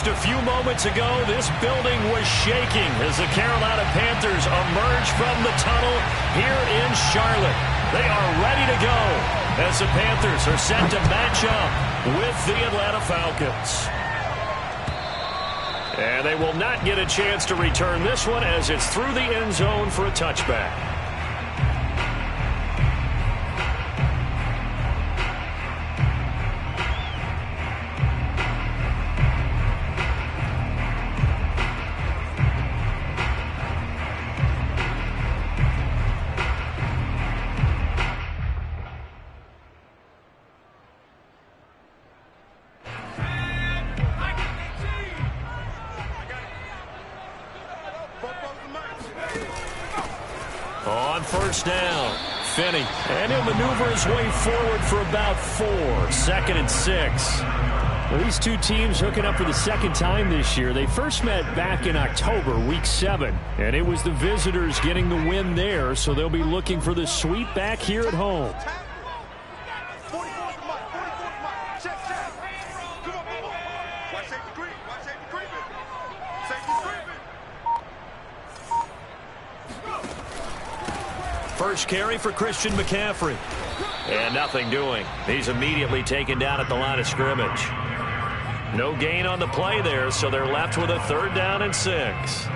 A few moments ago, this building was shaking as the Carolina Panthers emerge from the tunnel here in Charlotte. They are ready to go as the Panthers are set to match up with the Atlanta Falcons. And they will not get a chance to return this one as it's through the end zone for a touchback. On first down, Finney, and he'll maneuver his way forward for about 4. 2nd and 6. Well, these two teams hooking up for the second time this year. They first met back in October, week 7, and it was the visitors getting the win there, so they'll be looking for the sweep back here at home. First carry for Christian McCaffrey. And nothing doing. He's immediately taken down at the line of scrimmage. No gain on the play there, so they're left with a 3rd down and 6.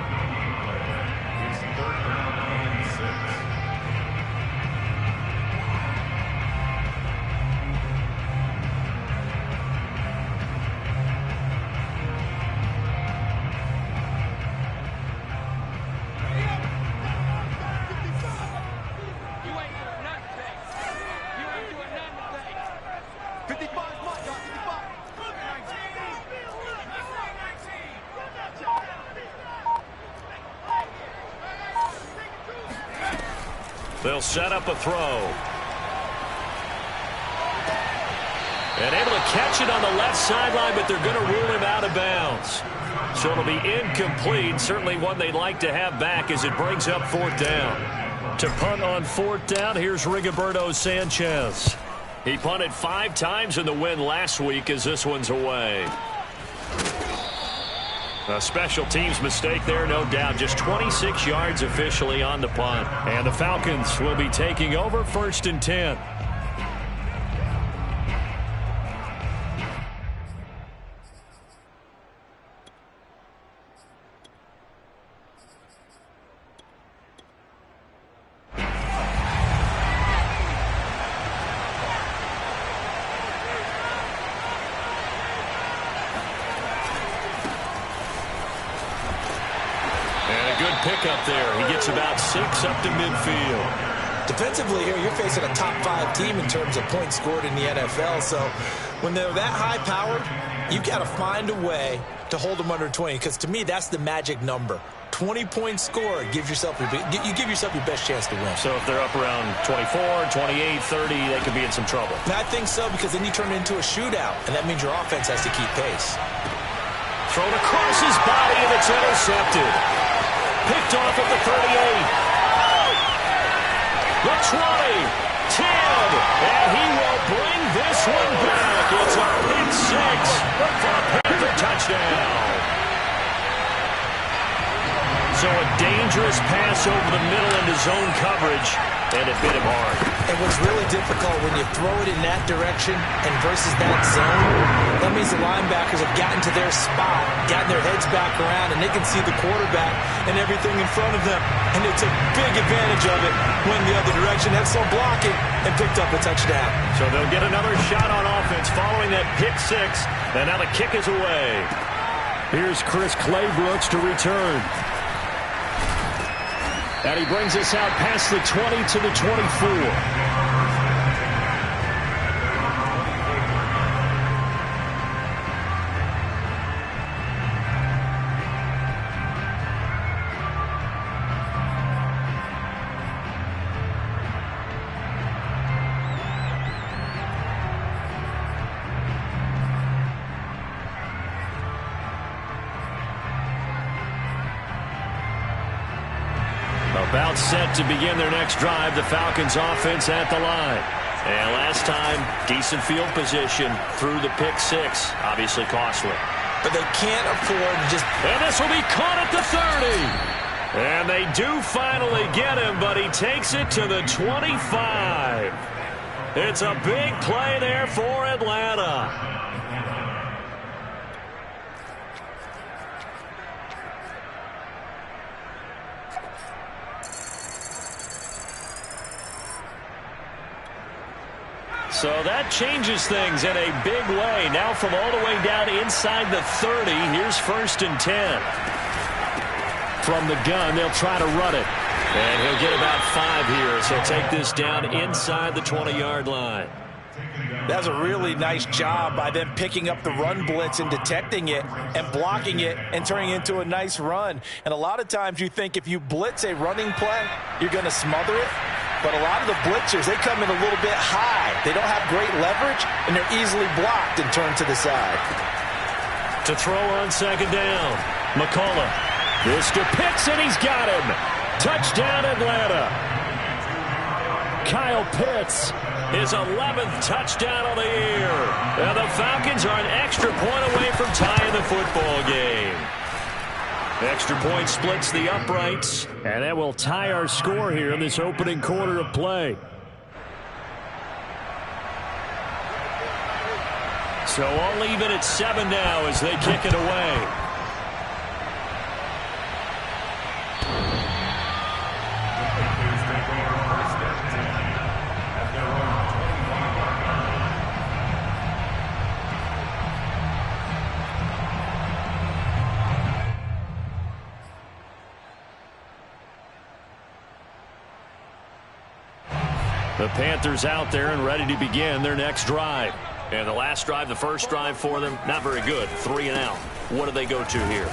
They'll set up a throw. And able to catch it on the left sideline, but they're going to rule him out of bounds. So it'll be incomplete. Certainly one they'd like to have back as it brings up 4th down. To punt on 4th down, here's Rigoberto Sanchez. He punted 5 times in the win last week as this one's away. A special teams mistake there, no doubt. Just 26 yards officially on the punt. And the Falcons will be taking over 1st and 10. Pickup there. He gets about 6 up to midfield. Defensively here, you're facing a top 5 team in terms of points scored in the NFL. So when they're that high powered, you've got to find a way to hold them under 20. Because to me, that's the magic number. 20 points scored gives yourself you give yourself your best chance to win. So if they're up around 24, 28, 30, they could be in some trouble. And I think so, because then you turn it into a shootout, and that means your offense has to keep pace. Thrown across his body, and it's intercepted. Picked off at the 38. The 20. 10. And he will bring this one back. It's a pick 6 for a Panther touchdown. So a dangerous pass over the middle into zone coverage, and it bit him hard. And what's really difficult when you throw it in that direction and versus that zone, that means the linebackers have gotten to their spot, gotten their heads back around, and they can see the quarterback and everything in front of them. And they took big advantage of it, went the other direction, had some blocking, and picked up a touchdown. So they'll get another shot on offense following that pick 6, and now the kick is away. Here's Chris Claybrooks to return. And he brings us out past the 20 to the 24. About set to begin their next drive, the Falcons offense at the line. And last time, decent field position through the pick 6, obviously costly. but they can't afford to just... And this will be caught at the 30. And they do finally get him, but he takes it to the 25. It's a big play there for Atlanta. So that changes things in a big way. Now from all the way down inside the 30, here's 1st and 10. From the gun, they'll try to run it. And he'll get about 5 here, so take this down inside the 20-yard line. That's a really nice job by them picking up the run blitz and detecting it and blocking it and turning it into a nice run. And a lot of times you think if you blitz a running play, you're going to smother it. But a lot of the blitzers, they come in a little bit high. They don't have great leverage, and they're easily blocked and turned to the side. To throw on 2nd down, McCullough. This to Pitts, and he's got him. Touchdown, Atlanta. Kyle Pitts, his 11th touchdown of the year. And the Falcons are an extra point away from tying the football game. Extra point splits the uprights, and that will tie our score here in this opening quarter of play. So all even at 7 now as they kick it away. The Panthers out there and ready to begin their next drive. And the last drive, the first drive for them, not very good. 3 and out. What do they go to here?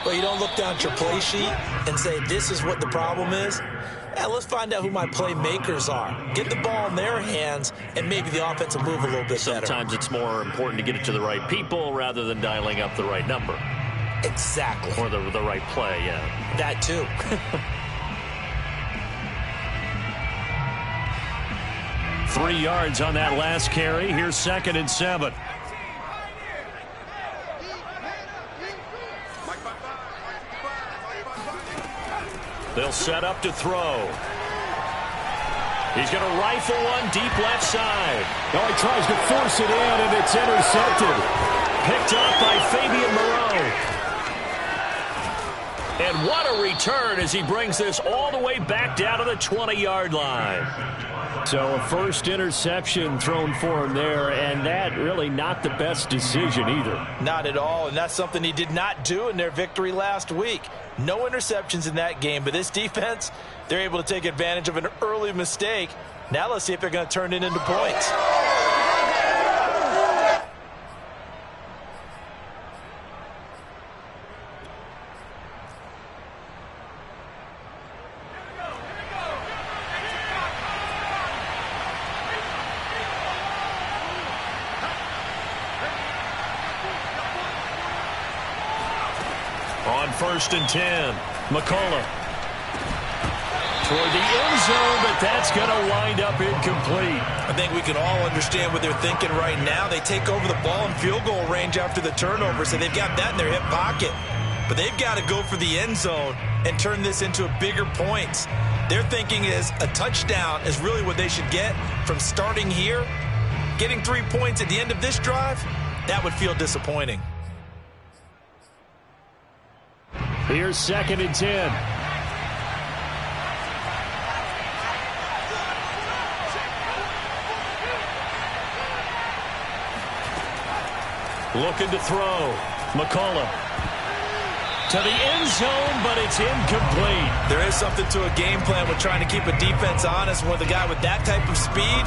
Well, you don't look down at your play sheet and say, this is what the problem is. Yeah, let's find out who my playmakers are. Get the ball in their hands, and maybe the offense will move a little bit better. Sometimes it's more important to get it to the right people rather than dialing up the right number. Exactly. Or the right play, yeah. That too. 3 yards on that last carry. Here's 2nd and 7. They'll set up to throw. He's going to rifle one deep left side. Oh, he tries to force it in, and it's intercepted. Picked up by Fabian Moreau. And what a return as he brings this all the way back down to the 20-yard line. So a first interception thrown for him there, and that really not the best decision either. Not at all, and that's something he did not do in their victory last week. No interceptions in that game, but this defense, they're able to take advantage of an early mistake. Now let's see if they're going to turn it into points. On 1st and 10, McCullough toward the end zone, but that's going to wind up incomplete. I think we can all understand what they're thinking right now. They take over the ball in field goal range after the turnover, so they've got that in their hip pocket. But they've got to go for the end zone and turn this into a bigger points. Their thinking is a touchdown is really what they should get from starting here. Getting 3 points at the end of this drive, that would feel disappointing. Here's 2nd and 10. Looking to throw. McCullough to the end zone, but it's incomplete. There is something to a game plan with trying to keep a defense honest. With a guy with that type of speed,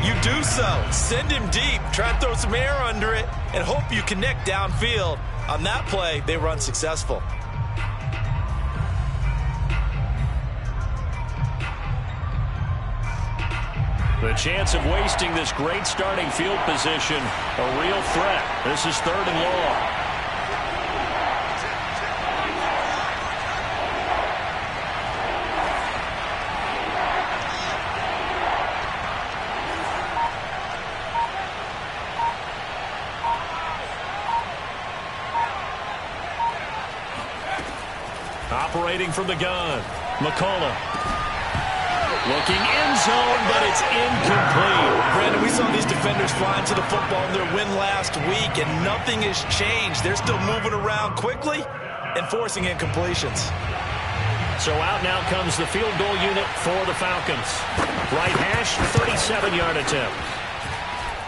you do so. Send him deep. Try and throw some air under it and hope you connect downfield. On that play, they were unsuccessful. The chance of wasting this great starting field position, a real threat. This is 3rd and long. Operating from the gun. McCullough. Looking end zone, but it's incomplete. Brandon, we saw these defenders flying to the football in their win last week, and nothing has changed. They're still moving around quickly and forcing incompletions. So out now comes the field goal unit for the Falcons. Right hash, 37-yard attempt.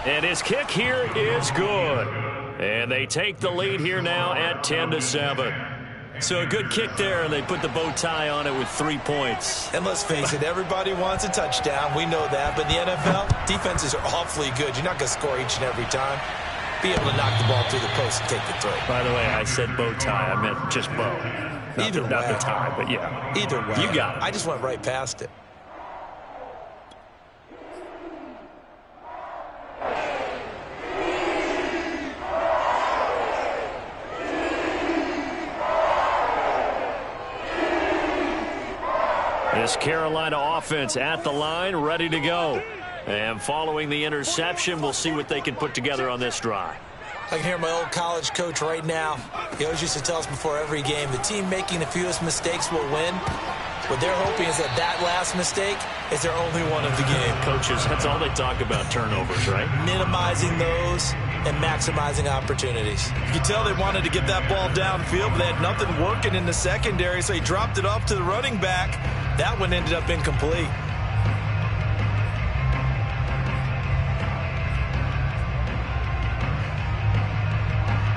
And his kick here is good. And they take the lead here now at 10-7. So a good kick there, and they put the bow tie on it with 3 points. And let's face it, everybody wants a touchdown. We know that. But in the NFL, defenses are awfully good. You're not going to score each and every time. Be able to knock the ball through the post and take the throw. By the way, I said bow tie. I meant just bow. Not the tie, but yeah. Either way. You got it. I just went right past it. This Carolina offense at the line, ready to go. And following the interception, we'll see what they can put together on this drive. I can hear my old college coach right now. He always used to tell us before every game, the team making the fewest mistakes will win. What they're hoping is that last mistake is their only one of the game. Coaches, that's all they talk about, turnovers, right? Minimizing those and maximizing opportunities. You can tell they wanted to get that ball downfield, but they had nothing working in the secondary, so he dropped it off to the running back. That one ended up incomplete.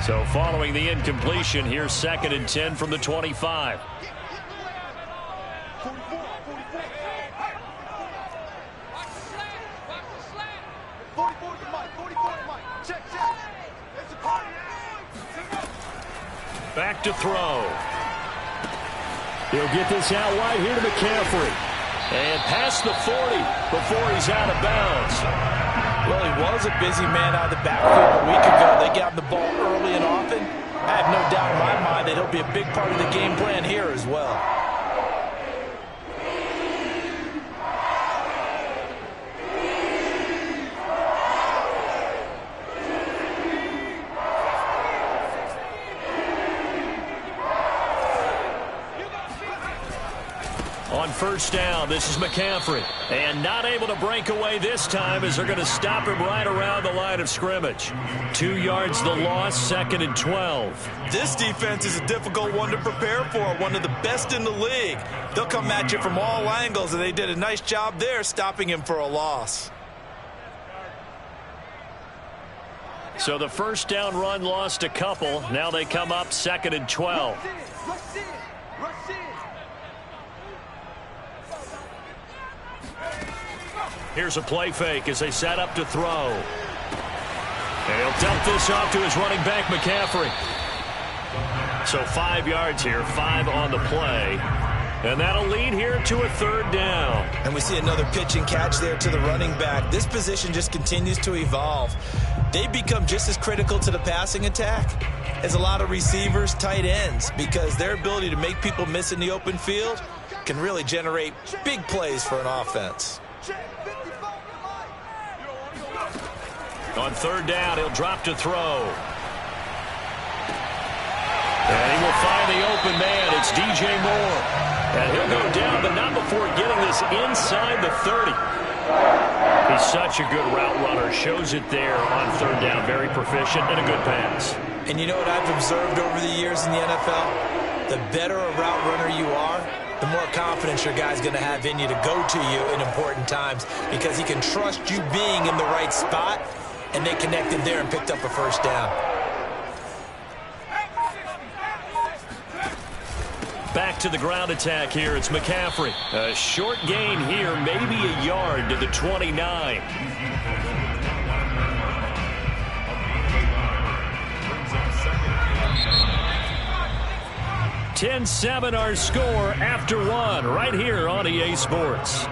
So following the incompletion, here's 2nd and 10 from the 25. Back to throw. He'll get this out wide here to McCaffrey. And past the 40 before he's out of bounds. Well, he was a busy man out of the backfield a week ago. They got him the ball early and often. I have no doubt in my mind that he'll be a big part of the game plan here as well. On first down, this is McCaffrey. And not able to break away this time as they're going to stop him right around the line of scrimmage. 2 yards the loss, 2nd and 12. This defense is a difficult one to prepare for, one of the best in the league. They'll come at you from all angles, and they did a nice job there stopping him for a loss. So the first down run lost a couple. Now they come up 2nd and 12. Here's a play fake as they set up to throw. And he'll dump this off to his running back, McCaffrey. So 5 yards here, 5 on the play. And that'll lead here to a 3rd down. And we see another pitch and catch there to the running back. This position just continues to evolve. They become just as critical to the passing attack as a lot of receivers, tight ends, because their ability to make people miss in the open field can really generate big plays for an offense. On 3rd down, he'll drop to throw. And he will find the open man. It's DJ Moore. And he'll go down, but not before getting this inside the 30. He's such a good route runner. Shows it there on 3rd down. Very proficient and a good pass. And you know what I've observed over the years in the NFL? The better a route runner you are, the more confidence your guy's going to have in you to go to you in important times, because he can trust you being in the right spot, and they connected there and picked up a first down. Back to the ground attack here. It's McCaffrey. A short gain here, maybe a yard to the 29. (10-7) our score after 1 right here on EA Sports.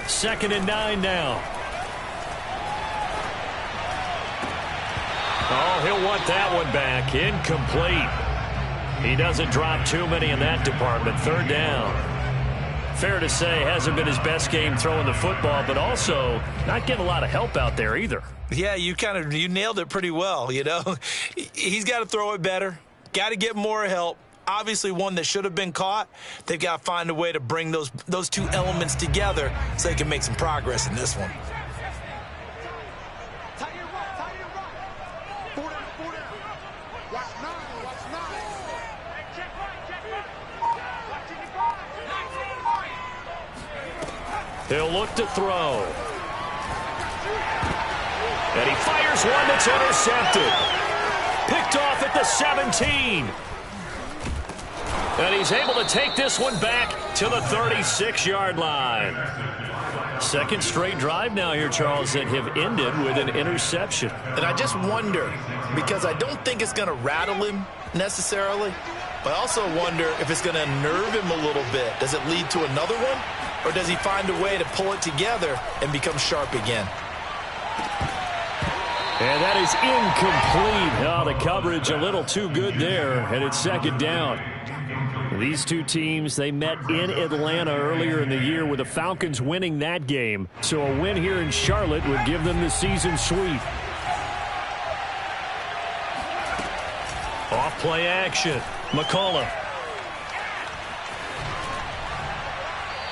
Second and 9 now. Oh, he'll want that one back. Incomplete. He doesn't drop too many in that department. 3rd down. fair to say, hasn't been his best game throwing the football, but also not getting a lot of help out there either. Yeah, you nailed it pretty well, you know. He's got to throw it better, got to get more help. Obviously one that should have been caught. They've got to find a way to bring those two elements together so they can make some progress in this one. He'll look to throw. And he fires one that's intercepted. Picked off at the 17. And he's able to take this one back to the 36-yard line. Second straight drive now here, Charles, that have ended with an interception. And I just wonder, because I don't think it's going to rattle him necessarily, but I also wonder if it's going to nerve him a little bit. Does it lead to another one? Or does he find a way to pull it together and become sharp again? And that is incomplete. Oh, the coverage a little too good there, and it's second down. These two teams, they met in Atlanta earlier in the year with the Falcons winning that game. So a win here in Charlotte would give them the season sweep. Off play action. McCullough.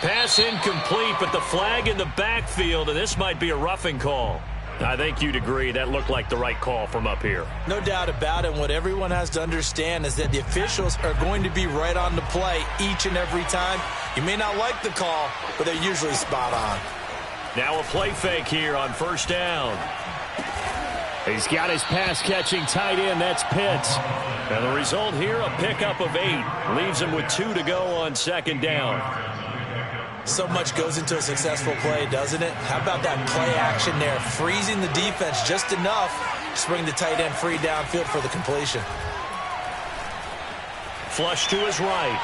Pass incomplete, but the flag in the backfield, and this might be a roughing call. I think you'd agree that looked like the right call from up here. No doubt about it. What everyone has to understand is that the officials are going to be right on the play each and every time. You may not like the call, but they're usually spot on. Now a play fake here on first down. He's got his pass-catching tight end. That's Pitts. And the result here, a pickup of 8. Leaves him with 2 to go on second down. So much goes into a successful play, doesn't it? How about that play action there? Freezing the defense just enough to bring the tight end free downfield for the completion. Flush to his right.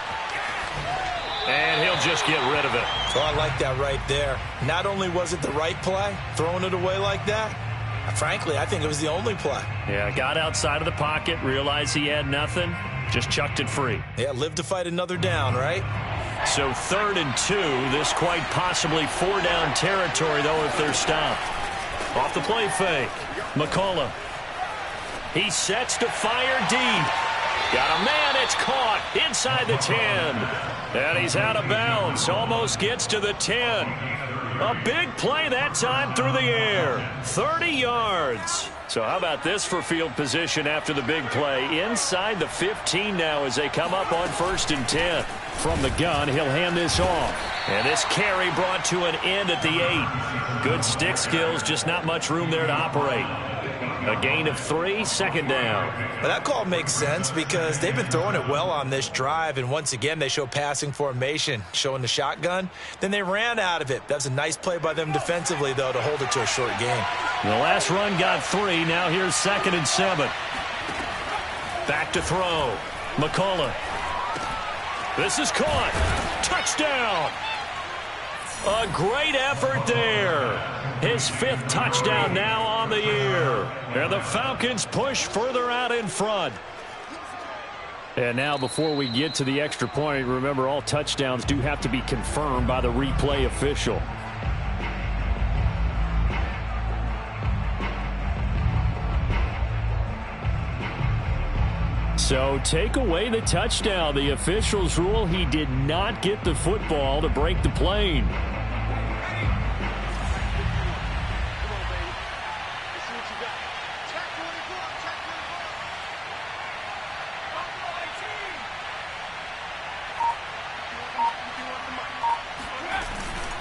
And he'll just get rid of it. Oh, I like that right there. Not only was it the right play, throwing it away like that, frankly, I think it was the only play. Yeah, got outside of the pocket, realized he had nothing, just chucked it free. Yeah, live to fight another down, right? So 3rd and 2, this quite possibly 4-down territory, though, if they're stopped. Off the play fake, McCullough. He sets to fire deep. Got a man, it's caught inside the 10. And he's out of bounds, almost gets to the 10. A big play that time through the air, 30 yards. So how about this for field position after the big play? Inside the 15 now as they come up on 1st and 10. From the gun, he'll hand this off. And this carry brought to an end at the 8. Good stick skills, just not much room there to operate. A gain of 3, second down. Well, that call makes sense because they've been throwing it well on this drive, and once again they show passing formation, showing the shotgun. Then they ran out of it. That's a nice play by them defensively, though, to hold it to a short game. The last run got 3. Now here's 2nd and 7. Back to throw. McCullough. This is caught. Touchdown. A great effort there. His 5th touchdown now on the year. And the Falcons push further out in front. And now before we get to the extra point, remember all touchdowns do have to be confirmed by the replay official. So take away the touchdown. The officials rule he did not get the football to break the plane.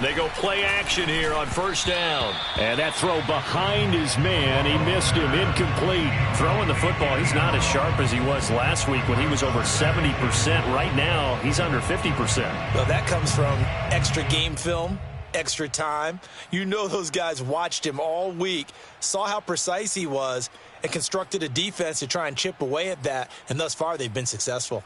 They go play action here on 1st down. And that throw behind his man. He missed him. Incomplete. Throwing the football, he's not as sharp as he was last week when he was over 70%. Right now, he's under 50%. Well, that comes from extra game film, extra time. You know those guys watched him all week, saw how precise he was, and constructed a defense to try and chip away at that. And thus far, they've been successful.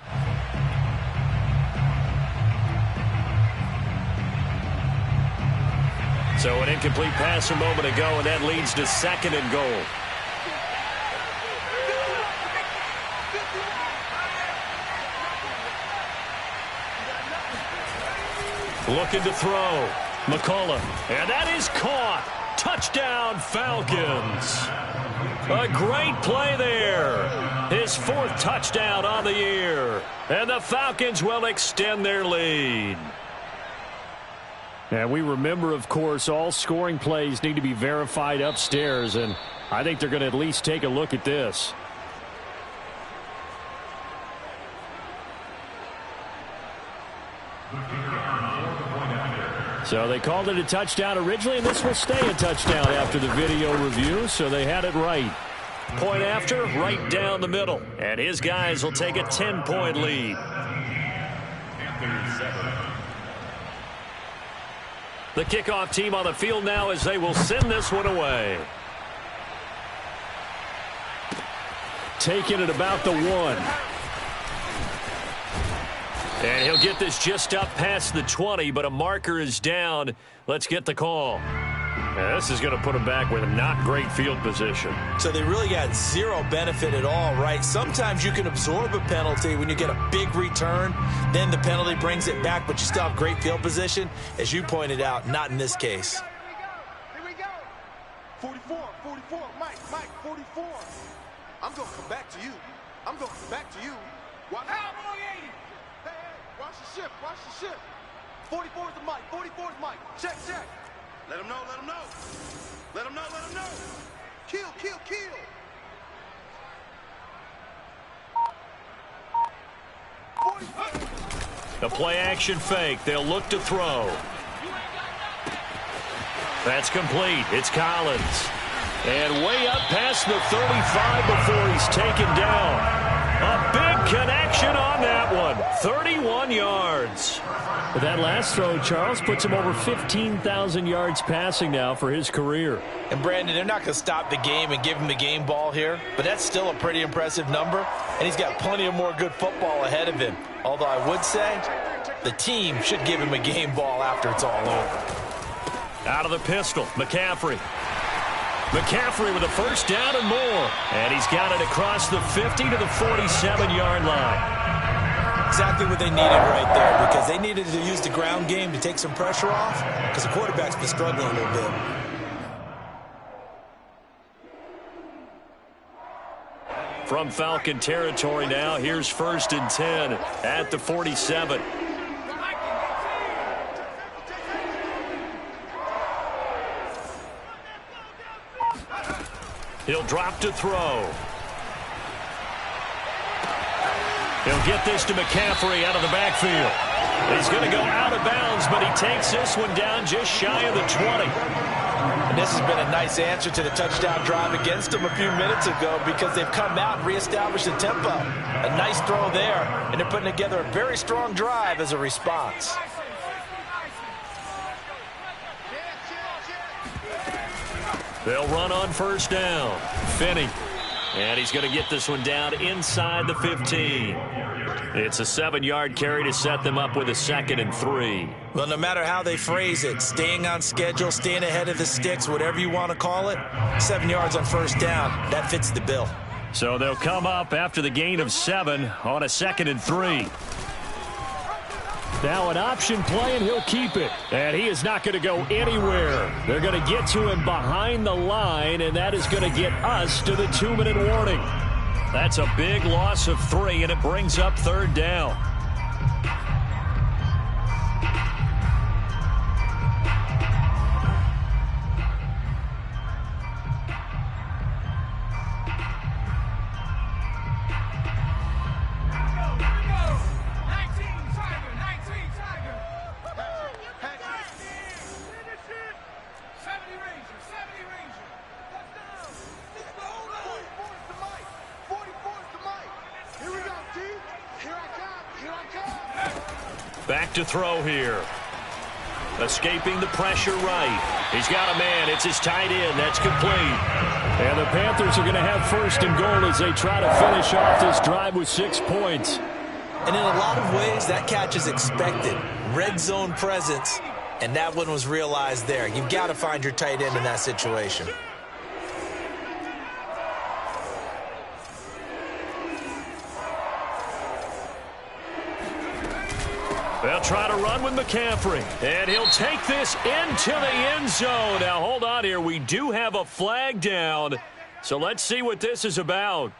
So an incomplete pass a moment ago, and that leads to 2nd and goal. Looking to throw. McCullough. And that is caught. Touchdown, Falcons. A great play there. His 4th touchdown on the year. And the Falcons will extend their lead. And we remember, of course, all scoring plays need to be verified upstairs. And I think they're going to at least take a look at this. So they called it a touchdown originally, and this will stay a touchdown after the video review, so they had it right. Point after, right down the middle. And his guys will take a 10-point lead. The kickoff team on the field now as they will send this one away. Taking it about the 1. And he'll get this just up past the 20, but a marker is down. Let's get the call. Now, this is going to put him back with a not great field position. So they really got zero benefit at all, right? Sometimes you can absorb a penalty when you get a big return. Then the penalty brings it back, but you still have great field position. As you pointed out, not in this case. Here we go. 44, Mike, 44. I'm going to come back to you. Watch, hey, watch the ship. 44 is the Mike, 44 is Mike. Check. Let him know. Kill. The play action fake. They'll look to throw. That's complete. It's Collins. And way up past the 35 before he's taken down. A big connection on that one. 31 yards. But that last throw, Charles, puts him over 15,000 yards passing now for his career. And, Brandon, they're not going to stop the game and give him the game ball here, but that's still a pretty impressive number, and he's got plenty of more good football ahead of him. Although I would say the team should give him a game ball after it's all over. Out of the pistol, McCaffrey with a first down and more. And he's got it across the 50 to the 47-yard line. Exactly what they needed right there, because they needed to use the ground game to take some pressure off, because the quarterback's been struggling a little bit. From Falcon territory now, here's 1st and 10 at the 47. He'll drop to throw. He'll get this to McCaffrey out of the backfield. He's going to go out of bounds, but he takes this one down just shy of the 20. And this has been a nice answer to the touchdown drive against them a few minutes ago, because they've come out and reestablished the tempo. A nice throw there, and they're putting together a very strong drive as a response. They'll run on first down. Finney. And he's going to get this one down inside the 15. It's a 7-yard carry to set them up with a 2nd and 3. Well, no matter how they phrase it, staying on schedule, staying ahead of the sticks, whatever you want to call it, 7 yards on first down, that fits the bill. So they'll come up after the gain of 7 on a 2nd and 3. Now an option play, and he'll keep it. And he is not going to go anywhere. They're going to get to him behind the line, and that is going to get us to the 2-minute warning. That's a big loss of 3, and it brings up 3rd down. Back to throw here. Escaping the pressure right. He's got a man. It's his tight end. That's complete. And the Panthers are going to have 1st and goal as they try to finish off this drive with 6 points. And in a lot of ways, that catch is expected. Red zone presence, and that one was realized there. You've got to find your tight end in that situation. They'll try to run with McCaffrey. And he'll take this into the end zone. Now, hold on here. We do have a flag down. So let's see what this is about.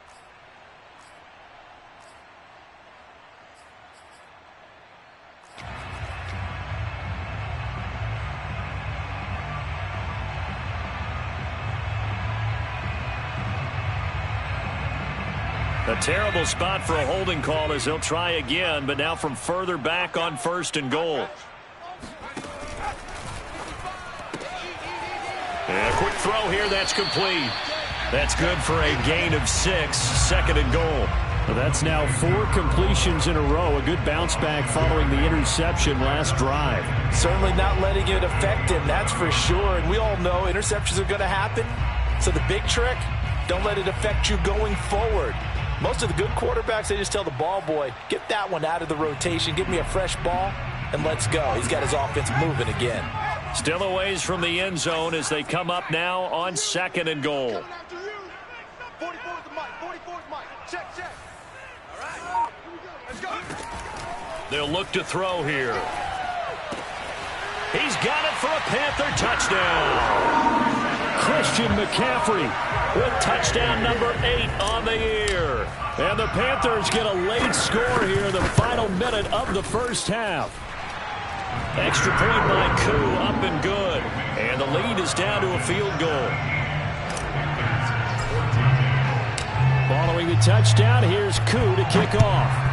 A terrible spot for a holding call as they'll try again, but now from further back on 1st and goal. And a quick throw here, that's complete. That's good for a gain of 6, 2nd and goal. Well, that's now 4 completions in a row. A good bounce back following the interception last drive. Certainly not letting it affect him, that's for sure. And we all know interceptions are going to happen. So the big trick, don't let it affect you going forward. Most of the good quarterbacks, they just tell the ball boy, get that one out of the rotation, give me a fresh ball, and let's go. He's got his offense moving again. Still a ways from the end zone as they come up now on 2nd and goal. 44's the mic. 44's mic. Check, check. All right. Let's go. They'll look to throw here. He's got it for a Panther touchdown. Christian McCaffrey with touchdown number 8 on the year. And the Panthers get a late score here in the final minute of the first half. Extra point by Koo, up and good. And the lead is down to a field goal. Following the touchdown, here's Koo to kick off.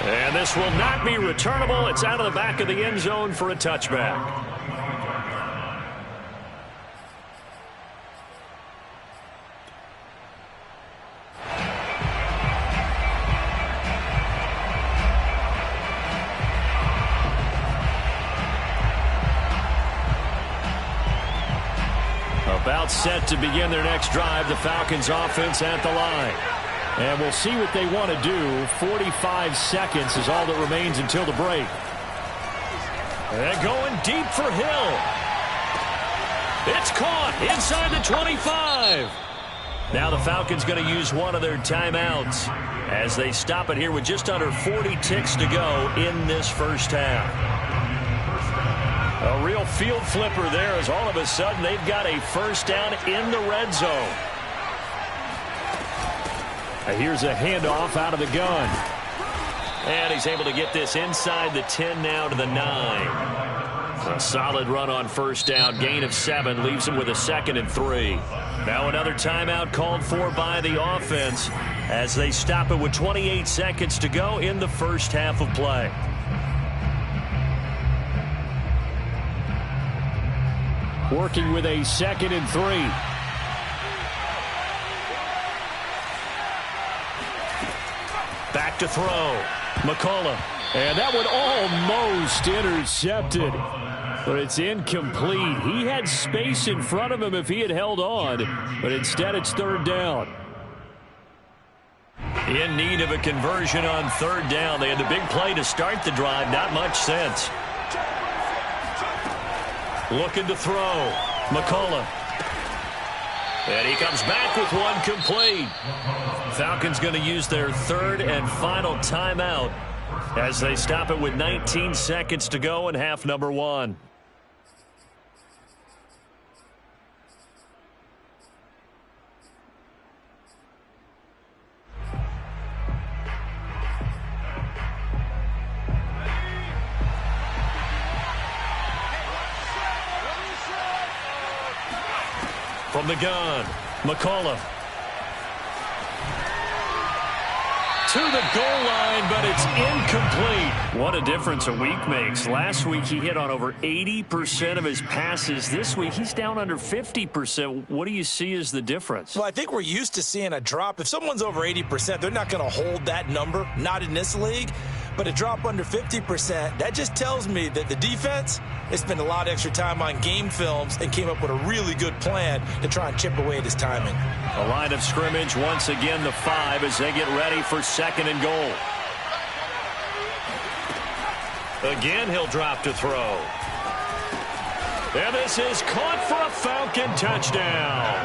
And this will not be returnable. It's out of the back of the end zone for a touchback. About set to begin their next drive, the Falcons offense at the line. And we'll see what they want to do. 45 seconds is all that remains until the break. And going deep for Hill. It's caught inside the 25. Now the Falcons going to use one of their timeouts as they stop it here with just under 40 ticks to go in this first half. A real field flipper there as all of a sudden they've got a first down in the red zone. Here's a handoff out of the gun. And he's able to get this inside the 10 now to the 9. A solid run on first down. Gain of 7 leaves him with a 2nd and 3. Now another timeout called for by the offense as they stop it with 28 seconds to go in the first half of play. Working with a 2nd and 3. Back to throw. McCullough. And that one almost intercepted. But it's incomplete. He had space in front of him if he had held on. But instead it's 3rd down. In need of a conversion on 3rd down. They had the big play to start the drive. Not much sense. Looking to throw. McCullough. And he comes back with one complete. Falcons going to use their 3rd and final timeout as they stop it with 19 seconds to go in half number 1. From the gun, McCullough. To the goal line, but it's incomplete. What a difference a week makes. Last week he hit on over 80% of his passes. This week he's down under 50%. What do you see as the difference? Well, I think we're used to seeing a drop. If someone's over 80%, they're not going to hold that number, not in this league. But a drop under 50%, that just tells me that the defense has spent a lot of extra time on game films and came up with a really good plan to try and chip away at his timing. A line of scrimmage, once again the 5 as they get ready for 2nd and goal. Again, he'll drop to throw. And this is caught for a Falcon touchdown.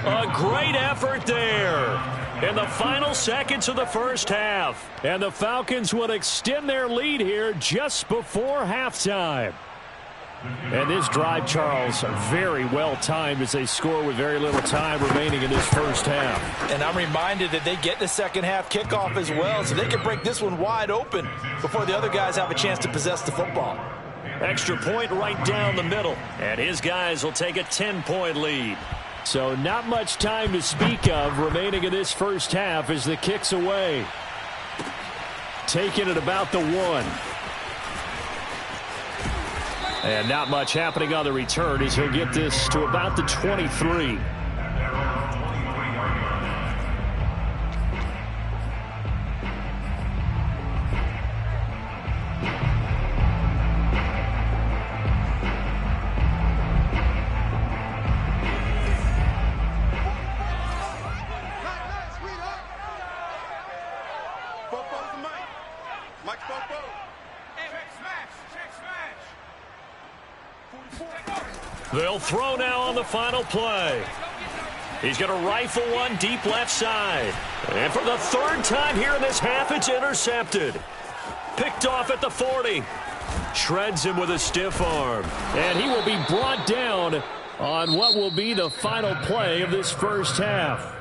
A great effort there. in the final seconds of the first half. And the Falcons will extend their lead here just before halftime. And this drive, Charles, very well timed as they score with very little time remaining in this first half. And I'm reminded that they get the second half kickoff as well, so they can break this one wide open before the other guys have a chance to possess the football. Extra point right down the middle. And his guys will take a 10-point lead. So not much time to speak of remaining in this first half as the kick's away. Taking it about the 1. And not much happening on the return as he'll get this to about the 23. They'll throw now on the final play. He's going to rifle one deep left side. And for the third time here in this half, it's intercepted. Picked off at the 40. Shreds him with a stiff arm. And he will be brought down on what will be the final play of this first half.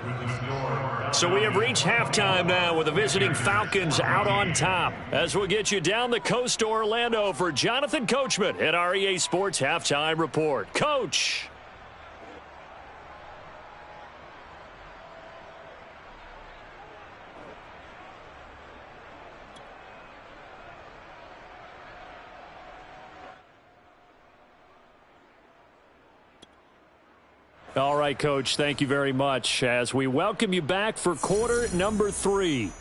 So we have reached halftime now with the visiting Falcons out on top. As we'll get you down the coast to Orlando for Jonathan Coachman at our EA Sports Halftime Report. Coach. All right, Coach, thank you very much as we welcome you back for quarter number 3.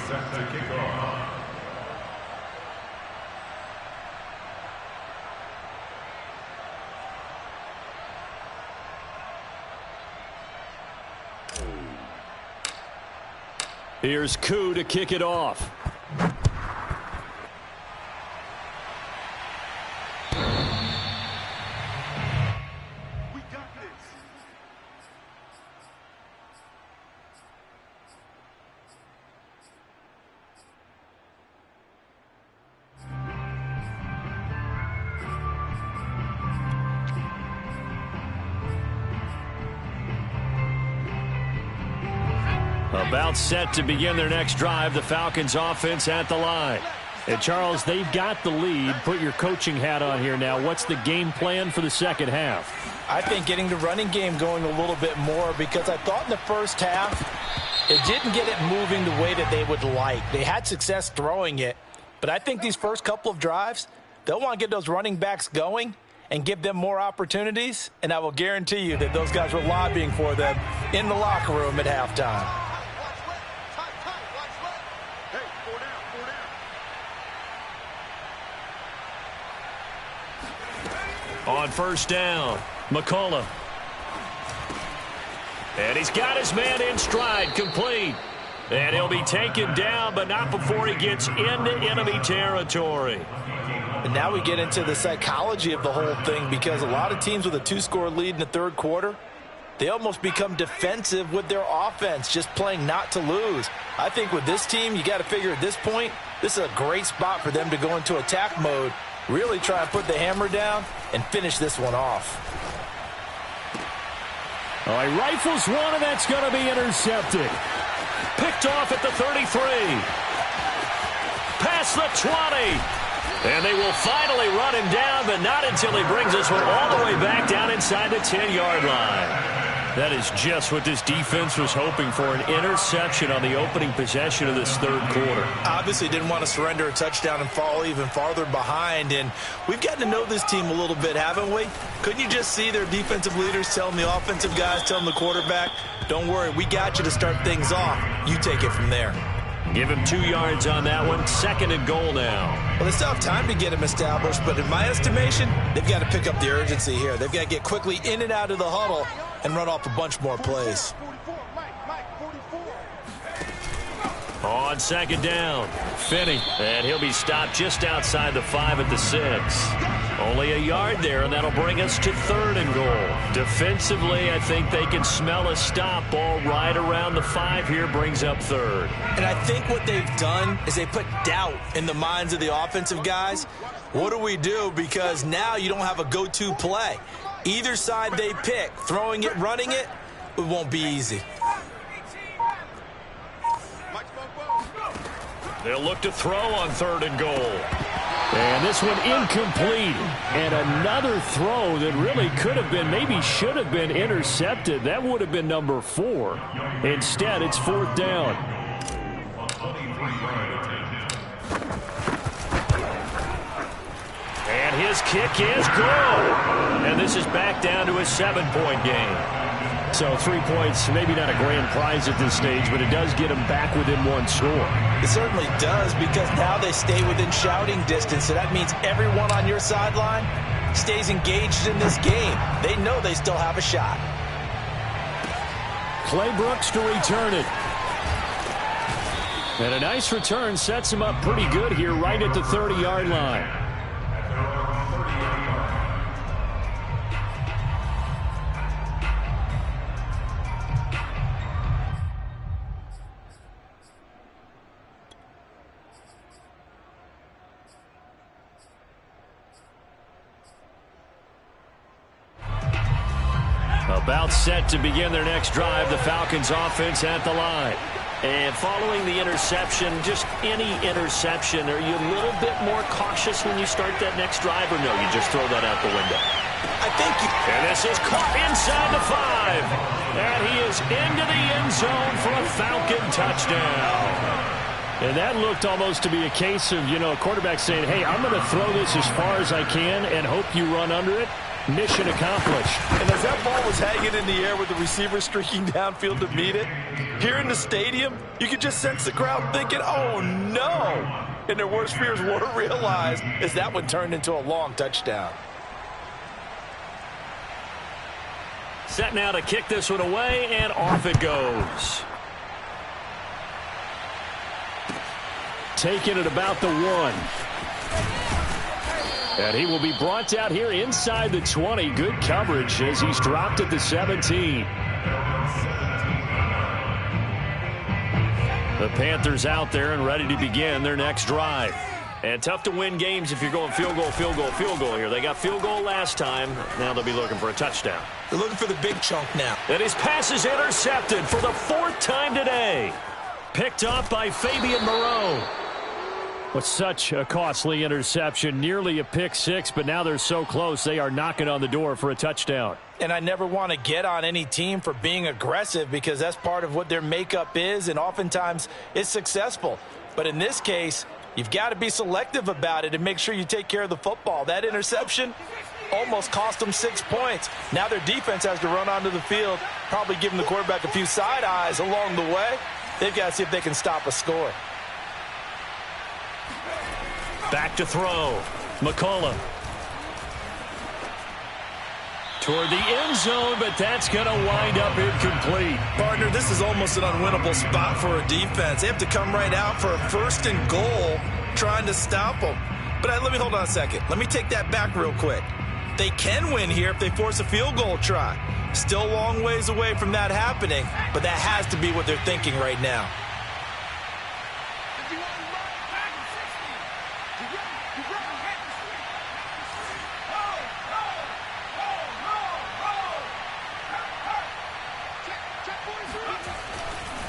Set to kick off. Here's Koo to kick it off. About set to begin their next drive. The Falcons offense at the line. And Charles, they've got the lead. Put your coaching hat on here now. What's the game plan for the second half? I think getting the running game going a little bit more, because I thought in the first half it didn't get it moving the way that they would like. They had success throwing it, but I think these first couple of drives, they'll want to get those running backs going and give them more opportunities, and I will guarantee you that those guys were lobbying for them in the locker room at halftime. On first down, McCullough. And he's got his man in stride, complete. And he'll be taken down, but not before he gets into enemy territory. And now we get into the psychology of the whole thing, because a lot of teams with a 2-score lead in the third quarter, they almost become defensive with their offense, just playing not to lose. I think with this team, you got to figure at this point, this is a great spot for them to go into attack mode, really try and put the hammer down and finish this one off. Oh, he rifles one, and that's going to be intercepted. Picked off at the 33. Past the 20. And they will finally run him down, but not until he brings this one all the way back down inside the 10-yard line. That is just what this defense was hoping for, an interception on the opening possession of this third quarter. Obviously didn't want to surrender a touchdown and fall even farther behind, and we've gotten to know this team a little bit, haven't we? Couldn't you just see their defensive leaders telling the offensive guys, telling the quarterback, don't worry, we got you to start things off. You take it from there. Give him 2 yards on that one. 2nd and goal now. Well, they still have time to get him established, but in my estimation, they've got to pick up the urgency here. They've got to get quickly in and out of the huddle and run off a bunch more plays. On 2nd down, Finney. And he'll be stopped just outside the 5 at the 6. Only a yard there, and that'll bring us to 3rd and goal. Defensively, I think they can smell a stop. Ball right around the 5 here brings up 3rd. And I think what they've done is they put doubt in the minds of the offensive guys. What do we do? Because now you don't have a go-to play. Either side they pick, throwing it, running it, it won't be easy. They'll look to throw on 3rd and goal. And this one incomplete. And another throw that really could have been, maybe should have been intercepted. That would have been number 4. Instead, it's 4th down. And his kick is good. And this is back down to a 7-point game. So 3 points, maybe not a grand prize at this stage, but it does get them back within 1 score. It certainly does, because now they stay within shouting distance, so that means everyone on your sideline stays engaged in this game. They know they still have a shot. Clay Brooks to return it. And a nice return sets him up pretty good here right at the 30-yard line. About set to begin their next drive, the Falcons offense at the line. And following the interception, just any interception, are you a little bit more cautious when you start that next drive, or no, you just throw that out the window? I think and this is caught inside the 5. And he is into the end zone for a Falcon touchdown. And that looked almost to be a case of, a quarterback saying, hey, I'm going to throw this as far as I can and hope you run under it. Mission accomplished. And as that ball was hanging in the air with the receiver streaking downfield to meet it, here in the stadium, you could just sense the crowd thinking, oh, no. And their worst fears were realized as that one turned into a long touchdown. Set now to kick this one away, and off it goes. Taking it about the 1. And he will be brought down here inside the 20. Good coverage as he's dropped at the 17. The Panthers out there and ready to begin their next drive. And tough to win games if you're going field goal, field goal, field goal here. They got field goal last time. Now they'll be looking for a touchdown. They're looking for the big chunk now. And his pass is intercepted for the 4th time today. Picked up by Fabian Moreau. With such a costly interception, nearly a pick 6, but now they're so close they are knocking on the door for a touchdown. And I never want to get on any team for being aggressive, because that's part of what their makeup is, and oftentimes it's successful. But in this case, you've got to be selective about it and make sure you take care of the football. That interception almost cost them 6 points. Now their defense has to run onto the field, probably giving the quarterback a few side eyes along the way. They've got to see if they can stop a score. Back to throw. McCullough. Toward the end zone, but that's going to wind up incomplete. Partner, this is almost an unwinnable spot for a defense. They have to come right out for a 1st and goal trying to stop them. But let me hold on a second. Let me take that back real quick. They can win here if they force a field goal try. Still a long ways away from that happening, but that has to be what they're thinking right now.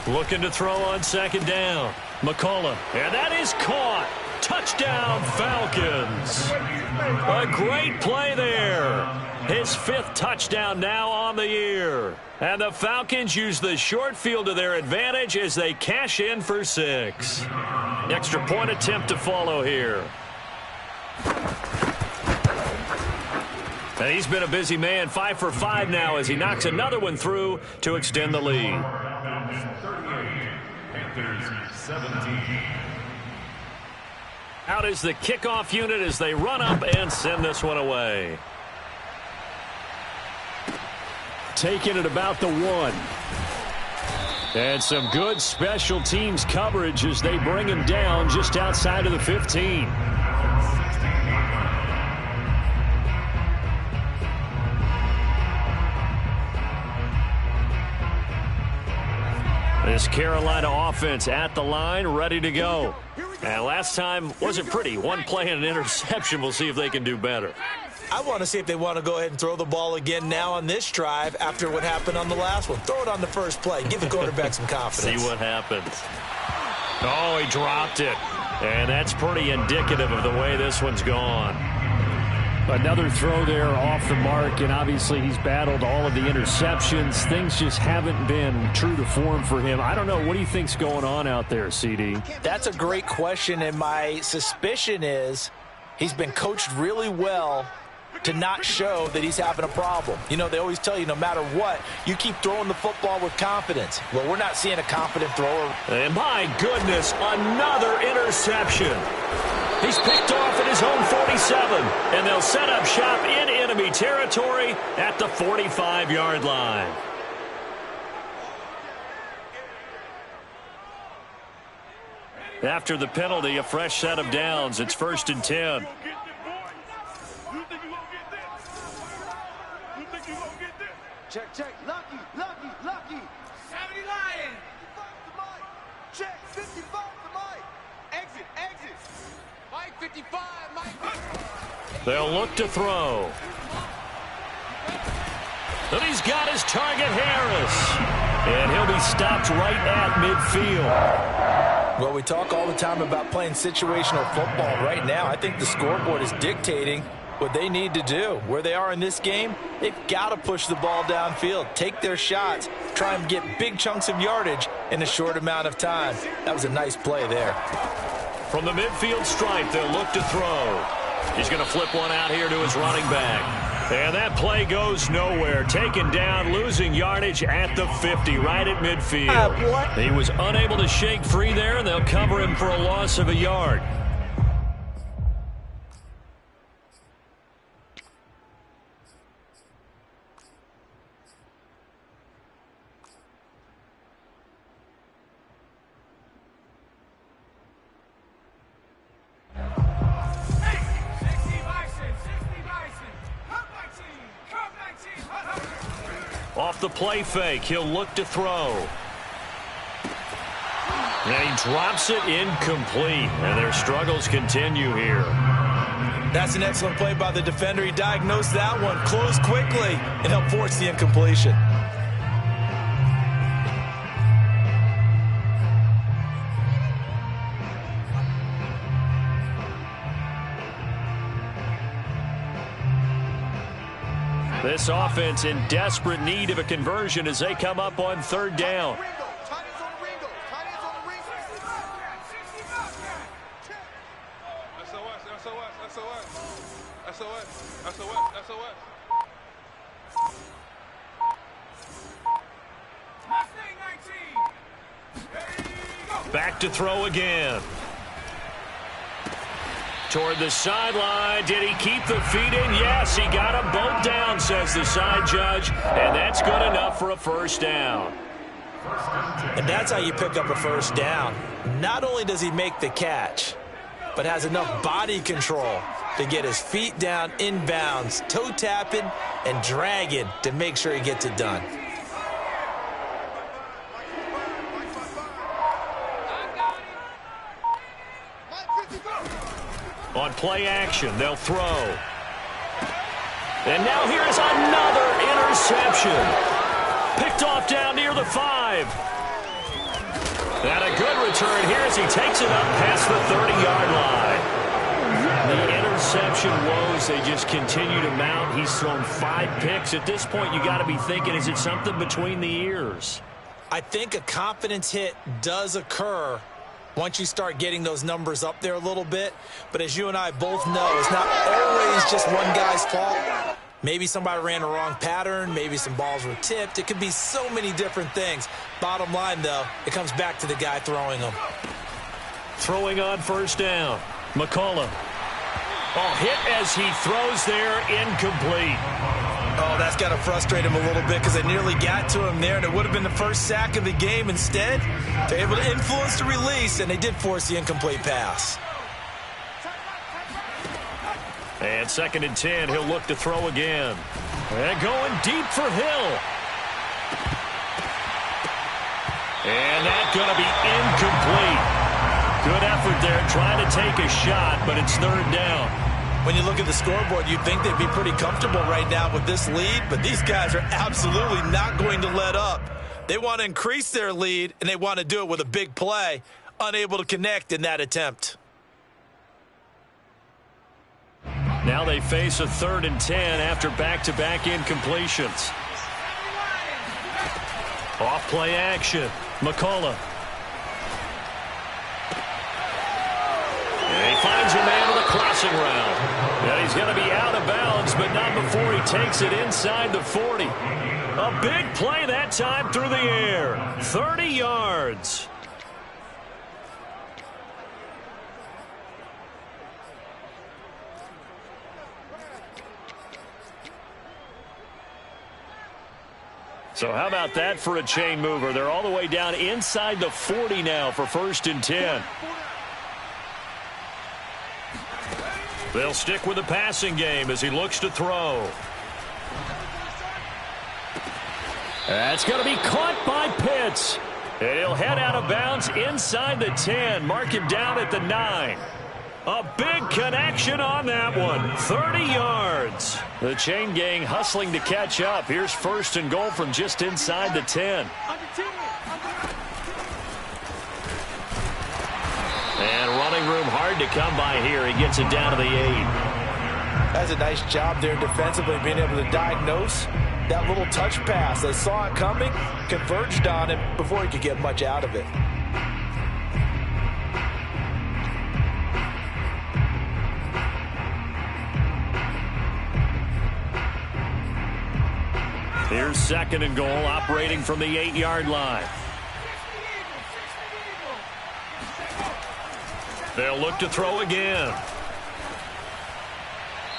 Looking to throw on 2nd down. McCullough. And that is caught. Touchdown, Falcons. A great play there. His 5th touchdown now on the year. And the Falcons use the short field to their advantage as they cash in for 6. Extra point attempt to follow here. And he's been a busy man, 5 for 5 now as he knocks another one through to extend the lead. 17. Out is the kickoff unit as they run up and send this one away. Taking it about the 1. And some good special teams coverage as they bring him down just outside of the 15. This Carolina offense at the line, ready to go. And last time wasn't pretty. One play and an interception. We'll see if they can do better. I want to see if they want to go ahead and throw the ball again now on this drive after what happened on the last one. Throw it on the first play. Give the quarterback some confidence. See what happens. Oh, he dropped it. And that's pretty indicative of the way this one's gone. Another throw there off the mark, and obviously he's battled all of the interceptions. Things just haven't been true to form for him. I don't know. What do you think's going on out there, CD? That's a great question, and my suspicion is he's been coached really well to not show that he's having a problem. You know, they always tell you no matter what, you keep throwing the football with confidence. Well, we're not seeing a confident thrower. And my goodness, another interception. He's picked off at his own 47, and they'll set up shop in enemy territory at the 45-yard line. After the penalty, a fresh set of downs. It's 1st and 10. Check, check. Lucky, lucky, lucky. 70 Lion. 55 to Mike. Check, 55 to Mike. Exit, exit. Mike 55, Mike. They'll look to throw. And he's got his target, Harris. And he'll be stopped right at midfield. Well, we talk all the time about playing situational football. Right now, I think the scoreboard is dictating what they need to do. Where they are in this game, they've got to push the ball downfield, take their shots, try and get big chunks of yardage in a short amount of time. That was a nice play there. From the midfield stripe, they'll look to throw. He's going to flip one out here to his running back. And that play goes nowhere. Taken down, losing yardage at the 50, right at midfield. He was unable to shake free there, and they'll cover him for a loss of a yard. Off the play fake, he'll look to throw. And he drops it incomplete. And their struggles continue here. That's an excellent play by the defender. He diagnosed that one, closed quickly, and helped force the incompletion. This offense in desperate need of a conversion as they come up on 3rd down. Back to throw again. Toward the sideline. Did he keep the feet in? Yes, he got them both down, says the side judge. And that's good enough for a 1st down. And that's how you pick up a 1st down. Not only does he make the catch, but has enough body control to get his feet down inbounds, toe tapping and dragging to make sure he gets it done. On play action, they'll throw. And now here's another interception. Picked off down near the 5. And a good return here as he takes it up past the 30-yard line. The interception woes, they just continue to mount. He's thrown 5 picks. At this point, you got to be thinking, is it something between the ears? I think a confidence hit does occur once you start getting those numbers up there a little bit. But as you and I both know, it's not always just one guy's fault. Maybe somebody ran a wrong pattern. Maybe some balls were tipped. It could be so many different things. Bottom line, though, it comes back to the guy throwing them. Throwing on 1st down. McCullough. Oh, hit as he throws there, incomplete. Oh, that's got to frustrate him a little bit because they nearly got to him there, and it would have been the 1st sack of the game. Instead, they're able to influence the release, and they did force the incomplete pass. And 2nd and 10, he'll look to throw again. And going deep for Hill. And that's going to be incomplete. Good effort there trying to take a shot, but it's third down. When you look at the scoreboard, you'd think they'd be pretty comfortable right now with this lead, but these guys are absolutely not going to let up. They want to increase their lead, and they want to do it with a big play, unable to connect in that attempt. Now they face a 3rd and 10 after back-to-back incompletions. Off play action. McCullough. And he finds a man with a crossing route. And he's going to be out of bounds, but not before he takes it inside the 40. A big play that time through the air. 30 yards. So how about that for a chain mover? They're all the way down inside the 40 now for 1st and 10. They'll stick with the passing game as he looks to throw. That's going to be caught by Pitts. And he'll head out of bounds inside the 10. Mark him down at the 9. A big connection on that one. 30 yards. The chain gang hustling to catch up. Here's 1st and goal from just inside the 10. And running room hard to come by here. He gets it down to the 8. That's a nice job there defensively, being able to diagnose that little touch pass. They saw it coming, converged on him before he could get much out of it. Here's 2nd and goal, operating from the 8-yard line. They'll look to throw again.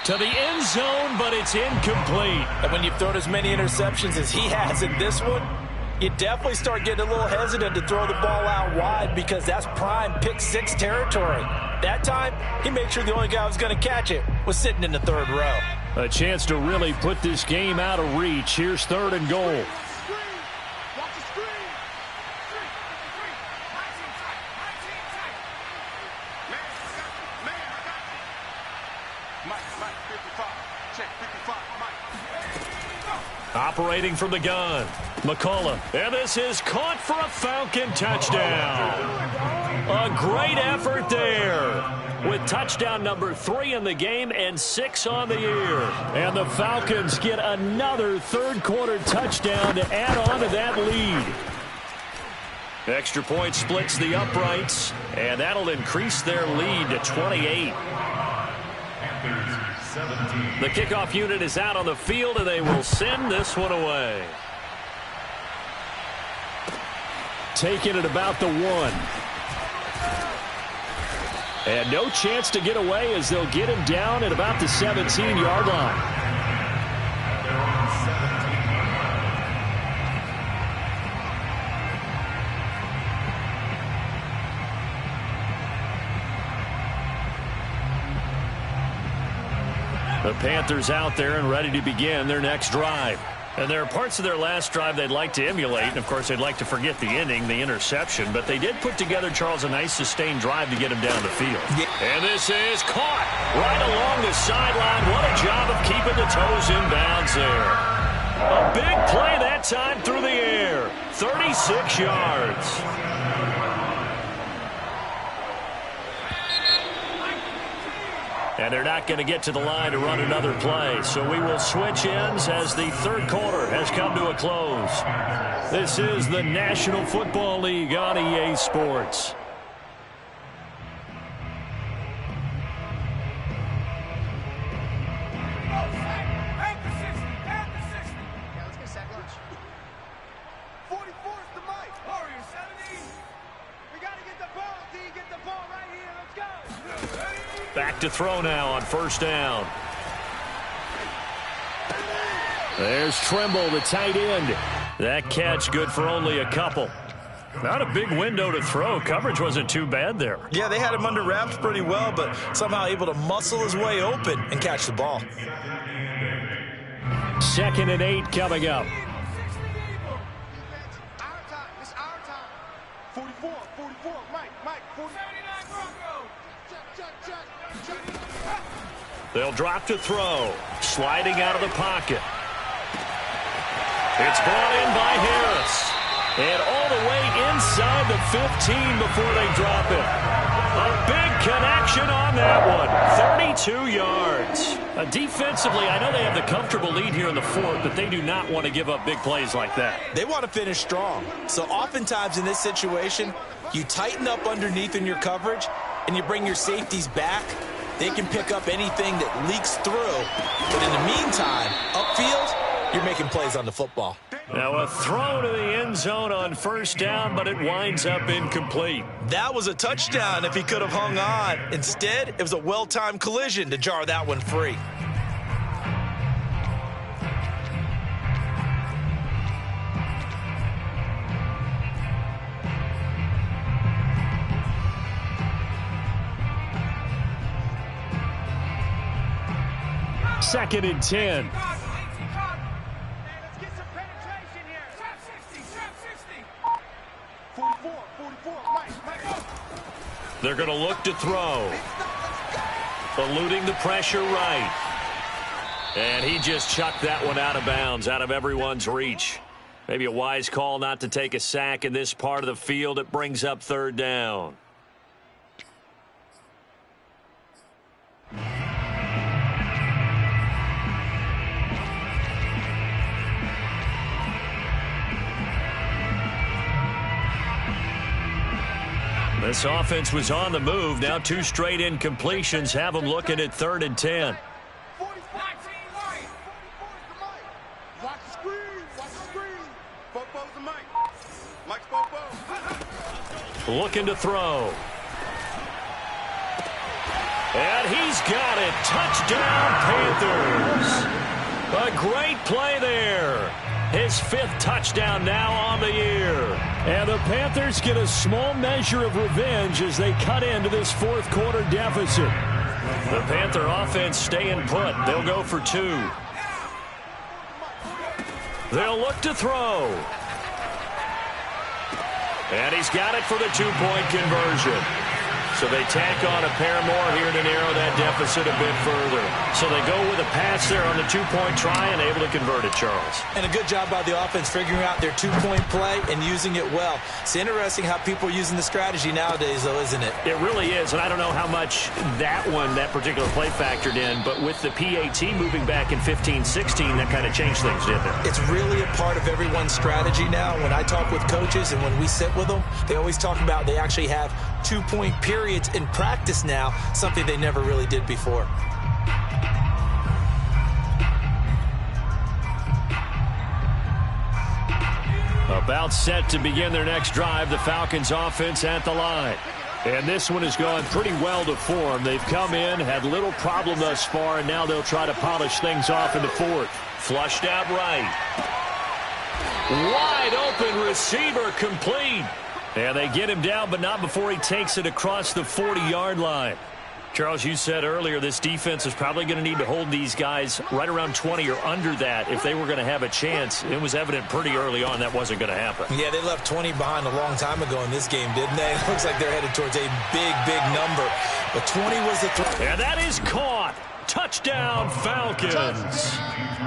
To the end zone, but it's incomplete. And when you've thrown as many interceptions as he has in this one, you definitely start getting a little hesitant to throw the ball out wide because that's prime pick 6 territory. That time, he made sure the only guy who was going to catch it was sitting in the 3rd row. A chance to really put this game out of reach. Here's 3rd and goal. Operating from the gun, McCullough. And this is caught for a Falcon touchdown. A great effort there, with touchdown number 3 in the game and 6 on the year. And the Falcons get another 3rd-quarter touchdown to add on to that lead. Extra point splits the uprights, and that'll increase their lead to 28. The kickoff unit is out on the field, and they will send this one away. Taking it about the 1. And no chance to get away as they'll get him down at about the 17-yard line. The Panthers out there and ready to begin their next drive. And there are parts of their last drive they'd like to emulate. And, of course, they'd like to forget the ending, the interception. But they did put together, Charles, a nice sustained drive to get him down the field. Yeah. And this is caught right along the sideline. What a job of keeping the toes in bounds there. A big play that time through the air. 36 yards. And they're not going to get to the line to run another play. So we will switch ends as the 3rd quarter has come to a close. This is the National Football League on EA Sports. Back to throw now on 1st down. There's Trimble, the tight end. That catch good for only a couple. Not a big window to throw. Coverage wasn't too bad there. Yeah, they had him under wraps pretty well, but somehow able to muscle his way open and catch the ball. 2nd and 8 coming up. 44, 44, Mike, 79 Bronco. Check. They'll drop to throw. Sliding out of the pocket. It's brought in by Harris. And all the way inside the 15 before they drop it. A big connection on that one. 32 yards. Defensively, I know they have the comfortable lead here in the fourth, but they do not want to give up big plays like that. They want to finish strong. So oftentimes in this situation, you tighten up underneath in your coverage, and you bring your safeties back. They can pick up anything that leaks through. But in the meantime, upfield, you're making plays on the football. Now a throw to the end zone on first down, but it winds up incomplete. That was a touchdown if he could have hung on. Instead, it was a well-timed collision to jar that one free. Second and 10. They're going to look to throw. Eluding the pressure right. And he just chucked that one out of bounds, out of everyone's reach. Maybe a wise call not to take a sack in this part of the field. It brings up third down. This offense was on the move. Now two straight incompletions have them looking at third and 10. Looking to throw. And he's got it. Touchdown, Panthers. A great play there. His fifth touchdown now on the year. And the Panthers get a small measure of revenge as they cut into this fourth quarter deficit. The Panther offense staying put. They'll go for two. They'll look to throw. And he's got it for the two-point conversion. So they tack on a pair more here to narrow that deficit a bit further. So they go with a pass there on the two-point try and able to convert it, Charles. And a good job by the offense figuring out their two-point play and using it well. It's interesting how people are using the strategy nowadays, though, isn't it? It really is, and I don't know how much that particular play factored in, but with the PAT moving back in 15-16, that kind of changed things, didn't it? It's really a part of everyone's strategy now. When I talk with coaches and when we sit with them, they always talk about they actually have two-point periods in practice now, something they never really did before. About set to begin their next drive, the Falcons offense at the line. And this one has gone pretty well to form. They've come in, had little problem thus far, and now they'll try to polish things off in the fourth. Flushed out right. Wide open receiver complete. And they get him down, but not before he takes it across the 40-yard line. Charles, you said earlier this defense is probably going to need to hold these guys right around 20 or under that if they were going to have a chance. It was evident pretty early on that wasn't going to happen. Yeah, they left 20 behind a long time ago in this game, didn't they? It looks like they're headed towards a big, big number. But 20 was the throw. And that is caught. Touchdown, Falcons.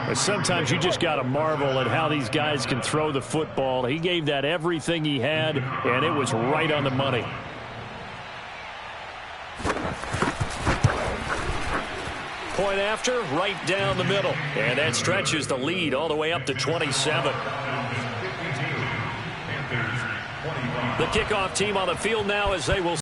But sometimes you just got to marvel at how these guys can throw the football. He gave that everything he had, and it was right on the money. Point after, right down the middle. And that stretches the lead all the way up to 27. The kickoff team on the field now as they will